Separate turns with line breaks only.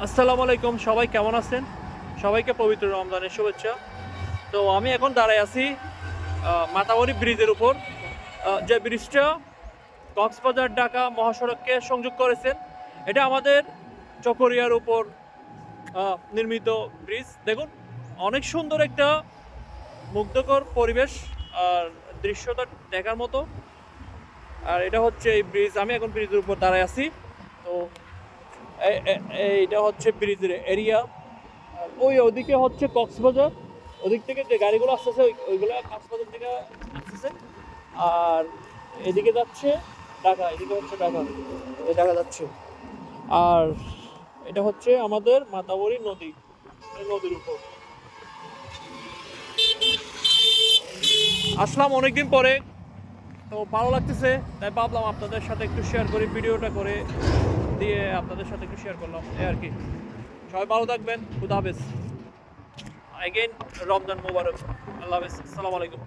আসসালামু আলাইকুম, সবাই কেমন আছেন? সবাইকে পবিত্র রমজানের শুভেচ্ছা। তো আমি এখন দাঁড়ায় আছি মাতাবরী ব্রিজের উপর, যে ব্রিজটা কক্সবাজার ঢাকা মহাসড়ককে সংযোগ করেছেন। এটা আমাদের চকরিয়ার উপর নির্মিত ব্রিজ। দেখুন, অনেক সুন্দর একটা মুগ্ধকর পরিবেশ আর দৃশ্যটা দেখার মতো। আর এটা হচ্ছে এই ব্রিজ, আমি এখন ব্রিজের উপর দাঁড়ায় আছি। তো এইটা হচ্ছে ব্রিজের এরিয়া। আর ওদিকে হচ্ছে কক্সবাজার, ওদিক থেকে যে গাড়িগুলো আসতেছে ওইগুলো কক্সবাজার থেকে আসতেছে। আর এদিকে যাচ্ছে ঢাকা, এদিকে হচ্ছে ঢাকা, এই ঢাকা যাচ্ছে। আর এটা হচ্ছে আমাদের মাতাবরী নদী, এই নদীর উপর আসলাম অনেকদিন পরে। তো ভালো লাগতেছে, তাই ভাবলাম আপনাদের সাথে একটু শেয়ার করি, ভিডিওটা করে দিয়ে আপনাদের সাথে একটু শেয়ার করলাম, এই আর কি। সবাই ভালো থাকবেন, খুদা হাফেজ। এগেইন রমজান মোবারক, আল্লাহ হাফেজ, আসসালামু আলাইকুম।